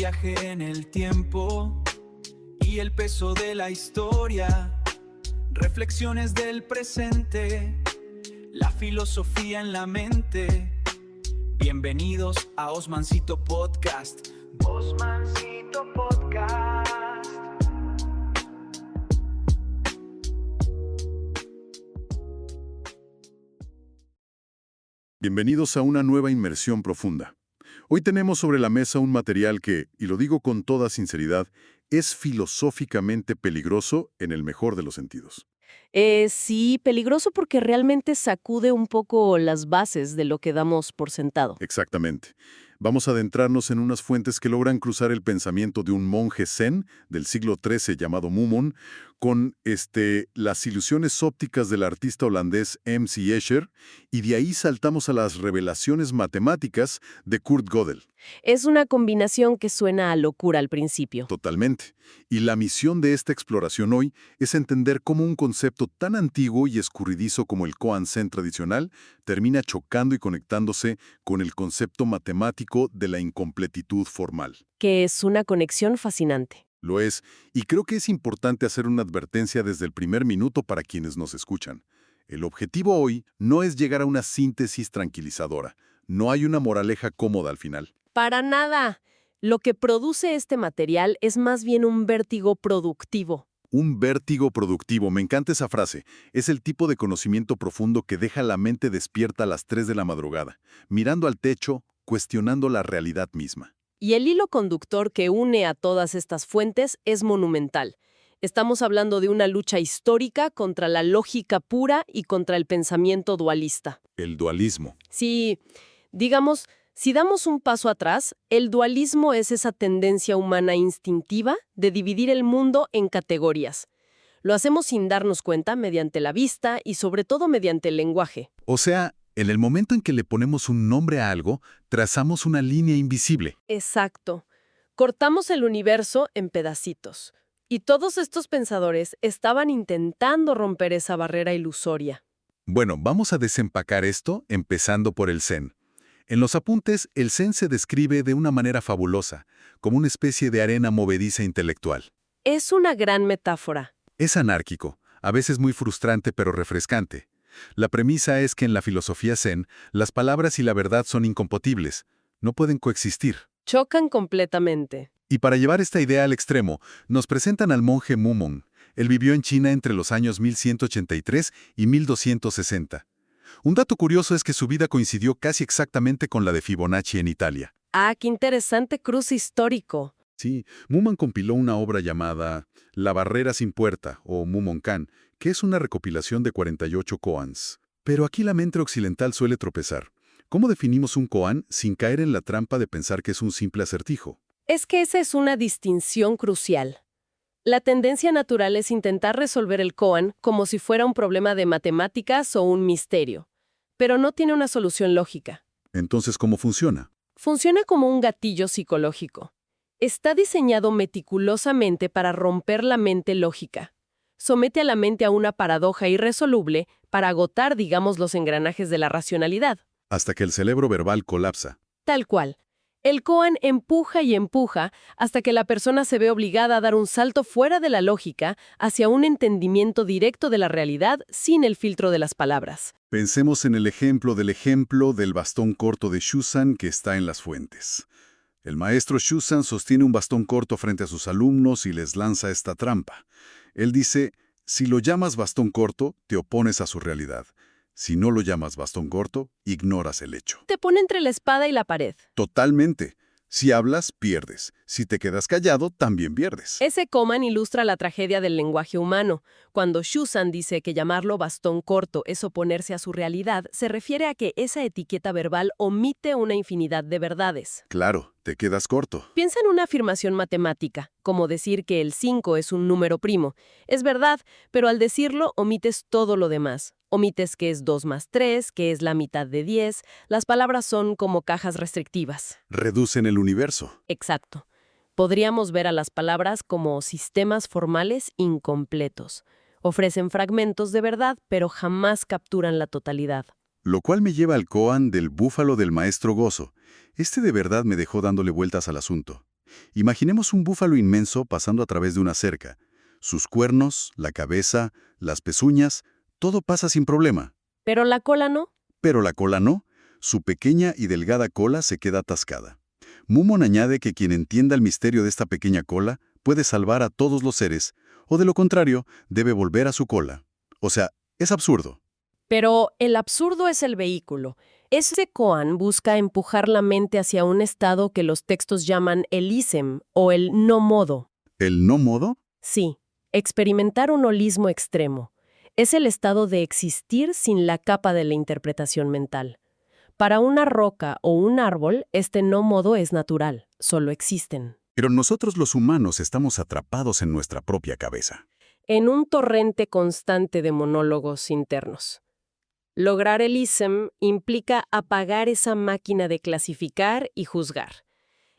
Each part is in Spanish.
viaje en el tiempo y el peso de la historia, reflexiones del presente, la filosofía en la mente. Bienvenidos a Osmancito Podcast. Osmancito Podcast. Bienvenidos a una nueva inmersión profunda. Hoy tenemos sobre la mesa un material que, y lo digo con toda sinceridad, es filosóficamente peligroso en el mejor de los sentidos. Sí, peligroso porque realmente sacude un poco las bases de lo que damos por sentado. Exactamente. Vamos a adentrarnos en unas fuentes que logran cruzar el pensamiento de un monje zen del siglo XIII llamado Mumon con las ilusiones ópticas del artista holandés M.C. Escher, y de ahí saltamos a las revelaciones matemáticas de Kurt Gödel. Es una combinación que suena a locura al principio. Totalmente. Y la misión de esta exploración hoy es entender cómo un concepto tan antiguo y escurridizo como el koan zen tradicional termina chocando y conectándose con el concepto matemático de la incompletitud formal. Que es una conexión fascinante. Lo es, y creo que es importante hacer una advertencia desde el primer minuto para quienes nos escuchan. El objetivo hoy no es llegar a una síntesis tranquilizadora. No hay una moraleja cómoda al final. Para nada. Lo que produce este material es más bien un vértigo productivo. Un vértigo productivo, me encanta esa frase. Es el tipo de conocimiento profundo que deja la mente despierta a las 3 de la madrugada, mirando al techo, cuestionando la realidad misma. Y el hilo conductor que une a todas estas fuentes es monumental. Estamos hablando de una lucha histórica contra la lógica pura y contra el pensamiento dualista. El dualismo. Sí, digamos, si damos un paso atrás, el dualismo es esa tendencia humana instintiva de dividir el mundo en categorías. Lo hacemos sin darnos cuenta mediante la vista y sobre todo mediante el lenguaje. O sea, en el momento en que le ponemos un nombre a algo, trazamos una línea invisible. Exacto. Cortamos el universo en pedacitos. Y todos estos pensadores estaban intentando romper esa barrera ilusoria. Bueno, vamos a desempacar esto empezando por el zen. En los apuntes, el zen se describe de una manera fabulosa, como una especie de arena movediza intelectual. Es una gran metáfora. Es anárquico, a veces muy frustrante pero refrescante. La premisa es que en la filosofía zen, las palabras y la verdad son incompatibles, no pueden coexistir. Chocan completamente. Y para llevar esta idea al extremo, nos presentan al monje Mumon. Él vivió en China entre los años 1183 y 1260. Un dato curioso es que su vida coincidió casi exactamente con la de Fibonacci en Italia. Ah, qué interesante cruce histórico. Sí, Mumon compiló una obra llamada La barrera sin puerta, o Mumonkan, que es una recopilación de 48 koans. Pero aquí la mente occidental suele tropezar. ¿Cómo definimos un koan sin caer en la trampa de pensar que es un simple acertijo? Es que esa es una distinción crucial. La tendencia natural es intentar resolver el koan como si fuera un problema de matemáticas o un misterio, pero no tiene una solución lógica. Entonces, ¿cómo funciona? Funciona como un gatillo psicológico. Está diseñado meticulosamente para romper la mente lógica. Somete a la mente a una paradoja irresoluble para agotar, digamos, los engranajes de la racionalidad. Hasta que el cerebro verbal colapsa. Tal cual. El koan empuja y empuja hasta que la persona se ve obligada a dar un salto fuera de la lógica hacia un entendimiento directo de la realidad sin el filtro de las palabras. Pensemos en el ejemplo del bastón corto de Shuzan que está en las fuentes. El maestro Shuzan sostiene un bastón corto frente a sus alumnos y les lanza esta trampa. Él dice, si lo llamas bastón corto, te opones a su realidad. Si no lo llamas bastón corto, ignoras el hecho. Te pone entre la espada y la pared. Totalmente. Si hablas, pierdes. Si te quedas callado, también pierdes. Ese koan ilustra la tragedia del lenguaje humano. Cuando Shuzan dice que llamarlo bastón corto es oponerse a su realidad, se refiere a que esa etiqueta verbal omite una infinidad de verdades. Claro, te quedas corto. Piensa en una afirmación matemática, como decir que el 5 es un número primo. Es verdad, pero al decirlo omites todo lo demás. Omites que es 2 más 3, que es la mitad de 10. Las palabras son como cajas restrictivas. Reducen el universo. Exacto. Podríamos ver a las palabras como sistemas formales incompletos. Ofrecen fragmentos de verdad, pero jamás capturan la totalidad. Lo cual me lleva al koan del búfalo del maestro Gozo. De verdad me dejó dándole vueltas al asunto. Imaginemos un búfalo inmenso pasando a través de una cerca. Sus cuernos, la cabeza, las pezuñas, todo pasa sin problema. Pero la cola no. Pero la cola no. Su pequeña y delgada cola se queda atascada. Mumon añade que quien entienda el misterio de esta pequeña cola puede salvar a todos los seres, o de lo contrario, debe volver a su cola. O sea, es absurdo. Pero el absurdo es el vehículo. Ese koan busca empujar la mente hacia un estado que los textos llaman el isem o el no modo. ¿El no modo? Sí, experimentar un holismo extremo. Es el estado de existir sin la capa de la interpretación mental. Para una roca o un árbol, este no modo es natural, solo existen. Pero nosotros los humanos estamos atrapados en nuestra propia cabeza. En un torrente constante de monólogos internos. Lograr el isem implica apagar esa máquina de clasificar y juzgar.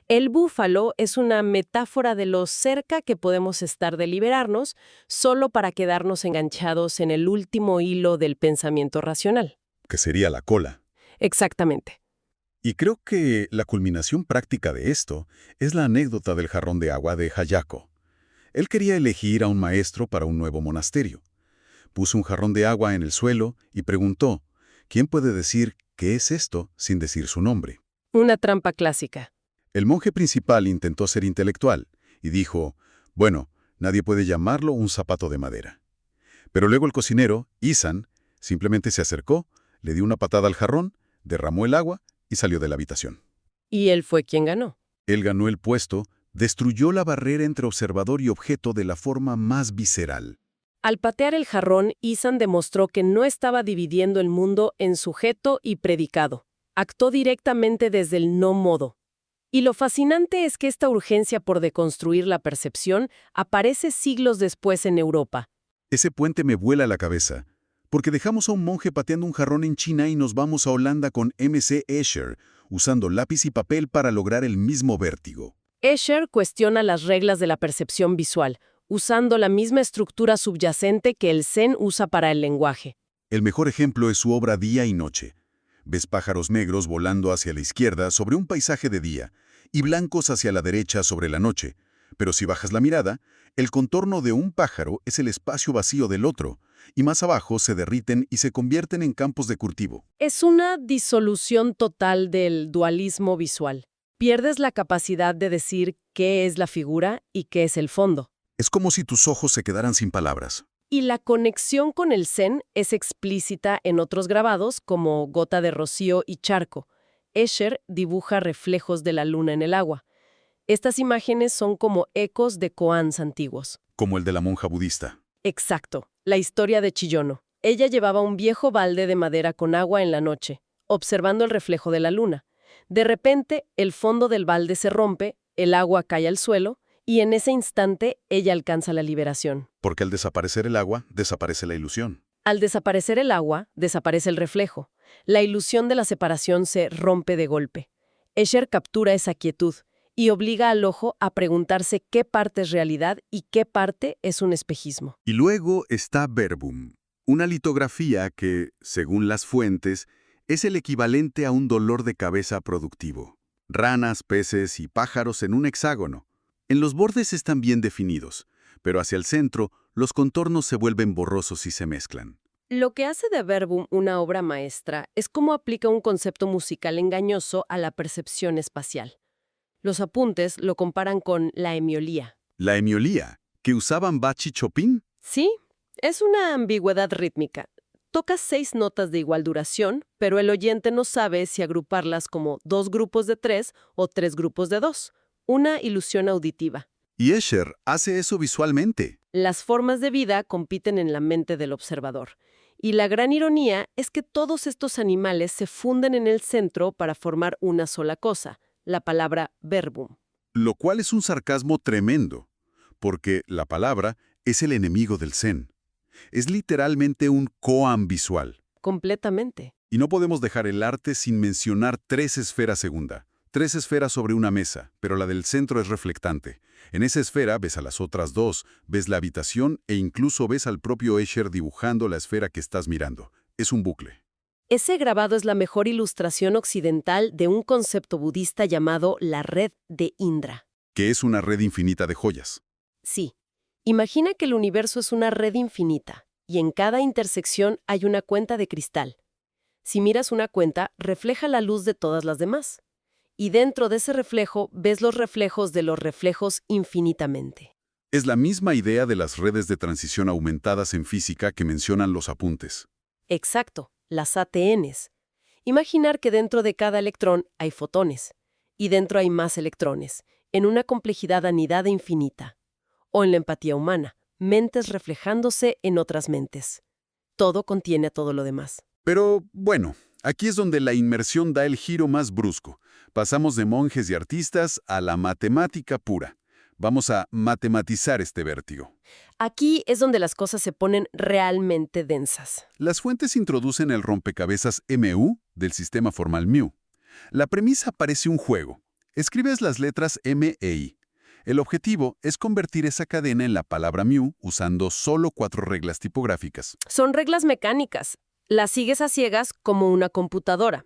El búfalo es una metáfora de lo cerca que podemos estar de liberarnos solo para quedarnos enganchados en el último hilo del pensamiento racional. Que sería la cola. Exactamente. Y creo que la culminación práctica de esto es la anécdota del jarrón de agua de Hayako. Él quería elegir a un maestro para un nuevo monasterio. Puso un jarrón de agua en el suelo y preguntó, ¿quién puede decir qué es esto sin decir su nombre? Una trampa clásica. El monje principal intentó ser intelectual y dijo, bueno, nadie puede llamarlo un zapato de madera. Pero luego el cocinero, Isan, simplemente se acercó, le dio una patada al jarrón, derramó el agua y salió de la habitación. Y él fue quien ganó. Él ganó el puesto, destruyó la barrera entre observador y objeto de la forma más visceral. Al patear el jarrón, Isan demostró que no estaba dividiendo el mundo en sujeto y predicado. Actuó directamente desde el no modo. Y lo fascinante es que esta urgencia por deconstruir la percepción aparece siglos después en Europa. Ese puente me vuela la cabeza, porque dejamos a un monje pateando un jarrón en China y nos vamos a Holanda con M.C. Escher, usando lápiz y papel para lograr el mismo vértigo. Escher cuestiona las reglas de la percepción visual, usando la misma estructura subyacente que el Zen usa para el lenguaje. El mejor ejemplo es su obra Día y Noche. Ves pájaros negros volando hacia la izquierda sobre un paisaje de día y blancos hacia la derecha sobre la noche. Pero si bajas la mirada, el contorno de un pájaro es el espacio vacío del otro, y más abajo se derriten y se convierten en campos de cultivo. Es una disolución total del dualismo visual. Pierdes la capacidad de decir qué es la figura y qué es el fondo. Es como si tus ojos se quedaran sin palabras. Y la conexión con el Zen es explícita en otros grabados como Gota de Rocío y Charco. Escher dibuja reflejos de la luna en el agua. Estas imágenes son como ecos de koans antiguos. Como el de la monja budista. Exacto, la historia de Chiyono. Ella llevaba un viejo balde de madera con agua en la noche, observando el reflejo de la luna. De repente, el fondo del balde se rompe, el agua cae al suelo, y en ese instante ella alcanza la liberación. Porque al desaparecer el agua, desaparece la ilusión. Al desaparecer el agua, desaparece el reflejo. La ilusión de la separación se rompe de golpe. Escher captura esa quietud y obliga al ojo a preguntarse qué parte es realidad y qué parte es un espejismo. Y luego está Verbum, una litografía que, según las fuentes, es el equivalente a un dolor de cabeza productivo. Ranas, peces y pájaros en un hexágono. En los bordes están bien definidos, pero hacia el centro los contornos se vuelven borrosos y se mezclan. Lo que hace de Verbum una obra maestra es cómo aplica un concepto musical engañoso a la percepción espacial. Los apuntes lo comparan con la hemiolía. ¿La hemiolía, que usaban Bach y Chopin? Sí, es una ambigüedad rítmica. Tocas 6 notas de igual duración, pero el oyente no sabe si agruparlas como 2 grupos de 3 o 3 grupos de 2. Una ilusión auditiva. Y Escher hace eso visualmente. Las formas de vida compiten en la mente del observador. Y la gran ironía es que todos estos animales se funden en el centro para formar una sola cosa, la palabra verbum. Lo cual es un sarcasmo tremendo, porque la palabra es el enemigo del Zen. Es literalmente un koan visual. Completamente. Y no podemos dejar el arte sin mencionar 3 esferas segunda. 3 esferas sobre una mesa, pero la del centro es reflectante. En esa esfera ves a las otras 2, ves la habitación e incluso ves al propio Escher dibujando la esfera que estás mirando. Es un bucle. Ese grabado es la mejor ilustración occidental de un concepto budista llamado la red de Indra. que es una red infinita de joyas. Sí. Imagina que el universo es una red infinita, y en cada intersección hay una cuenta de cristal. Si miras una cuenta, refleja la luz de todas las demás. Y dentro de ese reflejo ves los reflejos de los reflejos infinitamente. Es la misma idea de las redes de transición aumentadas en física que mencionan los apuntes. Exacto, las ATNs. Imaginar que dentro de cada electrón hay fotones, y dentro hay más electrones, en una complejidad anidada infinita. O en la empatía humana, mentes reflejándose en otras mentes. Todo contiene a todo lo demás. Pero, bueno, aquí es donde la inmersión da el giro más brusco. Pasamos de monjes y artistas a la matemática pura. Vamos a matematizar este vértigo. Aquí es donde las cosas se ponen realmente densas. Las fuentes introducen el rompecabezas MU del sistema formal μ. La premisa parece un juego. Escribes las letras M e I. El objetivo es convertir esa cadena en la palabra μ usando solo 4 reglas tipográficas. Son reglas mecánicas. Las sigues a ciegas como una computadora.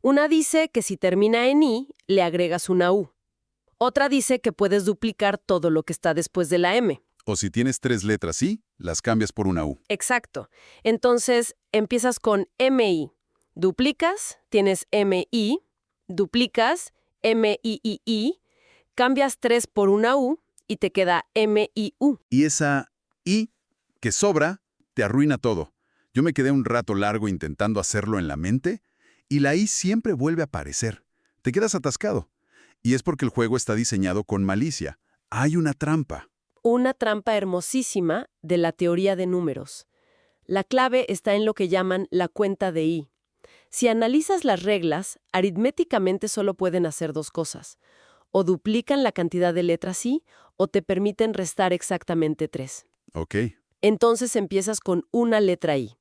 Una dice que si termina en I, le agregas una U. Otra dice que puedes duplicar todo lo que está después de la M. O si tienes 3 letras I, las cambias por una U. Exacto. Entonces, empiezas con MI. Duplicas, tienes MI. Duplicas, MII. Cambias 3 por una U y te queda MIU. Y esa I que sobra te arruina todo. Yo me quedé un rato largo intentando hacerlo en la mente y la I siempre vuelve a aparecer. Te quedas atascado. Y es porque el juego está diseñado con malicia. Hay una trampa. Una trampa hermosísima de la teoría de números. La clave está en lo que llaman la cuenta de I. Si analizas las reglas, aritméticamente solo pueden hacer 2 cosas. O duplican la cantidad de letras I, o te permiten restar exactamente 3. Ok. Entonces empiezas con una letra I.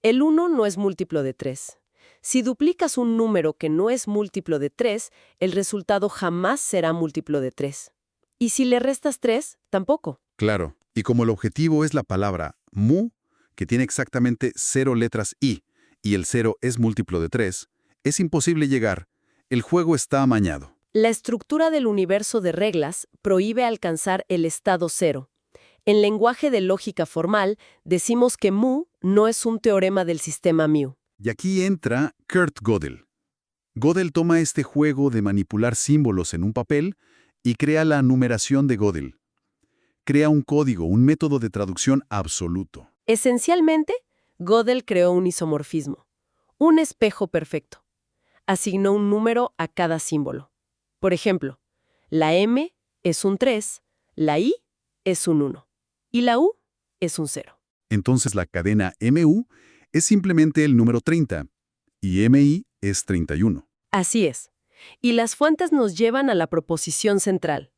El 1 no es múltiplo de 3. Si duplicas un número que no es múltiplo de 3, el resultado jamás será múltiplo de 3. Y si le restas 3, tampoco. Claro. Y como el objetivo es la palabra mu, que tiene exactamente 0 letras I, y el 0 es múltiplo de 3, es imposible llegar. El juego está amañado. La estructura del universo de reglas prohíbe alcanzar el estado 0. En lenguaje de lógica formal, decimos que mu no es un teorema del sistema μ. Y aquí entra Kurt Gödel. Gödel toma este juego de manipular símbolos en un papel y crea la numeración de Gödel. Crea un código, un método de traducción absoluto. Esencialmente, Gödel creó un isomorfismo, un espejo perfecto. Asignó un número a cada símbolo. Por ejemplo, la M es un 3, la I es un 1 y la U es un 0. Entonces la cadena MU es simplemente el número 30 y MI es 31. Así es. Y las fuentes nos llevan a la proposición central.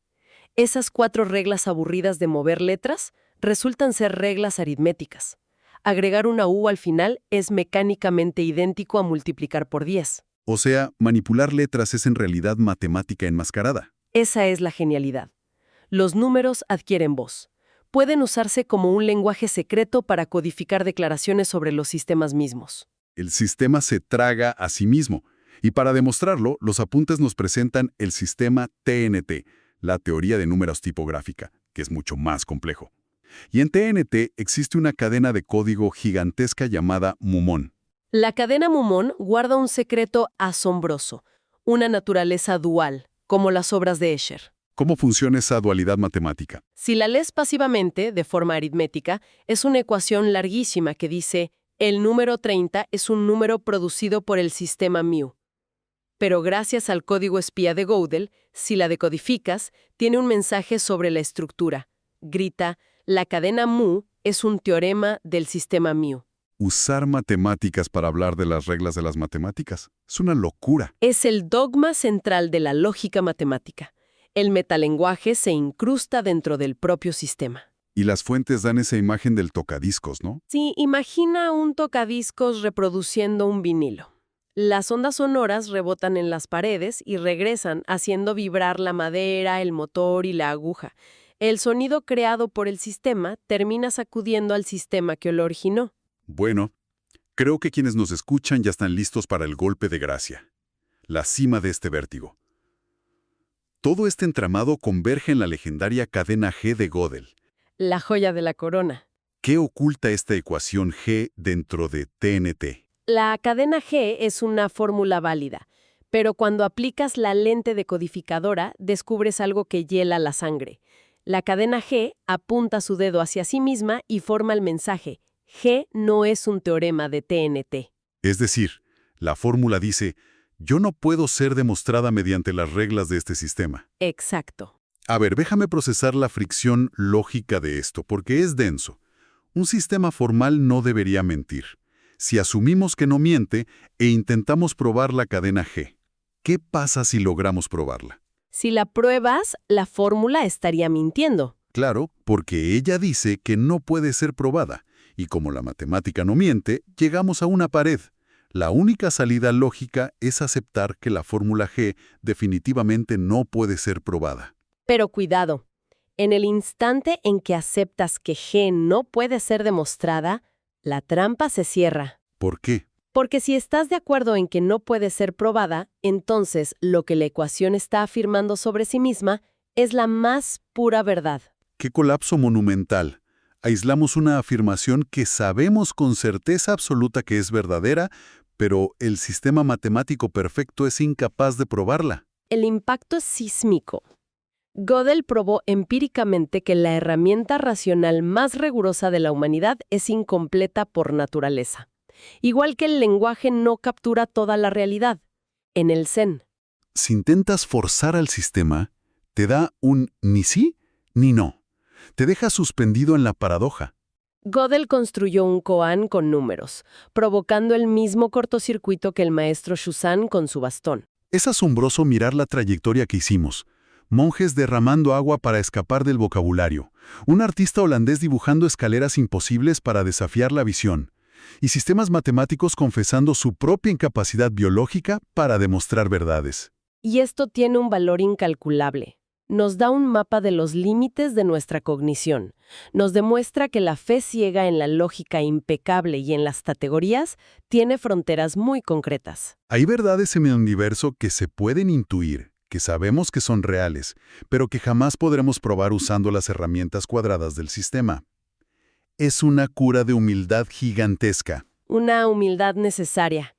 Esas 4 reglas aburridas de mover letras resultan ser reglas aritméticas. Agregar una U al final es mecánicamente idéntico a multiplicar por 10. O sea, manipular letras es en realidad matemática enmascarada. Esa es la genialidad. Los números adquieren voz. Pueden usarse como un lenguaje secreto para codificar declaraciones sobre los sistemas mismos. El sistema se traga a sí mismo. Y para demostrarlo, los apuntes nos presentan el sistema TNT, la teoría de números tipográfica, que es mucho más complejo. Y en TNT existe una cadena de código gigantesca llamada Mumon. La cadena Mumon guarda un secreto asombroso, una naturaleza dual, como las obras de Escher. ¿Cómo funciona esa dualidad matemática? Si la lees pasivamente, de forma aritmética, es una ecuación larguísima que dice el número 30 es un número producido por el sistema μ. Pero gracias al código espía de Gödel, si la decodificas, tiene un mensaje sobre la estructura. Grita, la cadena μ es un teorema del sistema μ. Usar matemáticas para hablar de las reglas de las matemáticas. Es una locura. Es el dogma central de la lógica matemática. El metalenguaje se incrusta dentro del propio sistema. Y las fuentes dan esa imagen del tocadiscos, ¿no? Sí, imagina un tocadiscos reproduciendo un vinilo. Las ondas sonoras rebotan en las paredes y regresan, haciendo vibrar la madera, el motor y la aguja. El sonido creado por el sistema termina sacudiendo al sistema que lo originó. Bueno, creo que quienes nos escuchan ya están listos para el golpe de gracia. La cima de este vértigo. Todo este entramado converge en la legendaria cadena G de Gödel. La joya de la corona. ¿Qué oculta esta ecuación G dentro de TNT? La cadena G es una fórmula válida, pero cuando aplicas la lente decodificadora, descubres algo que hiela la sangre. La cadena G apunta su dedo hacia sí misma y forma el mensaje: G no es un teorema de TNT. Es decir, la fórmula dice, yo no puedo ser demostrada mediante las reglas de este sistema. Exacto. A ver, déjame procesar la fricción lógica de esto, porque es denso. Un sistema formal no debería mentir. Si asumimos que no miente e intentamos probar la cadena G, ¿qué pasa si logramos probarla? Si la pruebas, la fórmula estaría mintiendo. Claro, porque ella dice que no puede ser probada, y como la matemática no miente, llegamos a una pared. La única salida lógica es aceptar que la fórmula G definitivamente no puede ser probada. Pero cuidado, en el instante en que aceptas que G no puede ser demostrada, la trampa se cierra. ¿Por qué? Porque si estás de acuerdo en que no puede ser probada, entonces lo que la ecuación está afirmando sobre sí misma es la más pura verdad. ¡Qué colapso monumental! Aislamos una afirmación que sabemos con certeza absoluta que es verdadera, pero el sistema matemático perfecto es incapaz de probarla. El impacto es sísmico. Gödel probó empíricamente que la herramienta racional más rigurosa de la humanidad es incompleta por naturaleza. Igual que el lenguaje no captura toda la realidad. En el Zen. Si intentas forzar al sistema, te da un ni sí ni no. Te deja suspendido en la paradoja. Gödel construyó un koan con números, provocando el mismo cortocircuito que el maestro Shuzan con su bastón. Es asombroso mirar la trayectoria que hicimos. Monjes derramando agua para escapar del vocabulario. Un artista holandés dibujando escaleras imposibles para desafiar la visión. Y sistemas matemáticos confesando su propia incapacidad biológica para demostrar verdades. Y esto tiene un valor incalculable. Nos da un mapa de los límites de nuestra cognición. Nos demuestra que la fe ciega en la lógica impecable y en las categorías tiene fronteras muy concretas. Hay verdades en el universo que se pueden intuir, que sabemos que son reales, pero que jamás podremos probar usando las herramientas cuadradas del sistema. Es una cura de humildad gigantesca. Una humildad necesaria.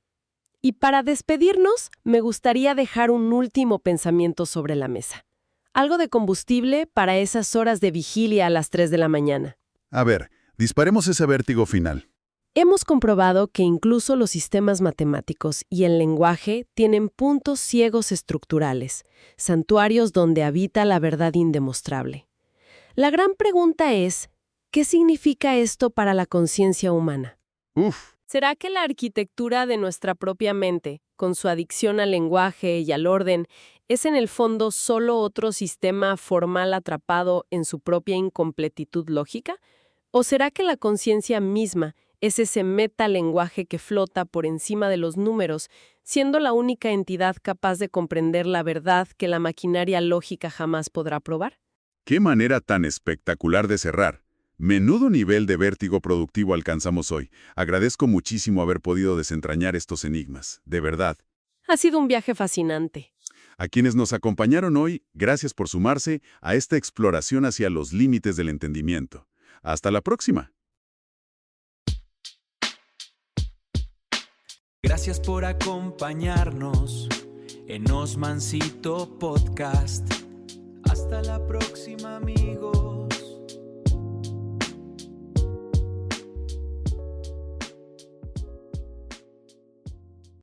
Y para despedirnos, me gustaría dejar un último pensamiento sobre la mesa. Algo de combustible para esas horas de vigilia a las 3 de la mañana. A ver, disparemos ese vértigo final. Hemos comprobado que incluso los sistemas matemáticos y el lenguaje tienen puntos ciegos estructurales, santuarios donde habita la verdad indemostrable. La gran pregunta es, ¿qué significa esto para la conciencia humana? ¿Será que la arquitectura de nuestra propia mente, con su adicción al lenguaje y al orden, es en el fondo solo otro sistema formal atrapado en su propia incompletitud lógica? ¿O será que la conciencia misma es ese metalenguaje que flota por encima de los números, siendo la única entidad capaz de comprender la verdad que la maquinaria lógica jamás podrá probar? ¡Qué manera tan espectacular de cerrar! Menudo nivel de vértigo productivo alcanzamos hoy. Agradezco muchísimo haber podido desentrañar estos enigmas, de verdad. Ha sido un viaje fascinante. A quienes nos acompañaron hoy, gracias por sumarse a esta exploración hacia los límites del entendimiento. ¡Hasta la próxima! Gracias por acompañarnos en Osmancito Podcast. Hasta la próxima, amigos.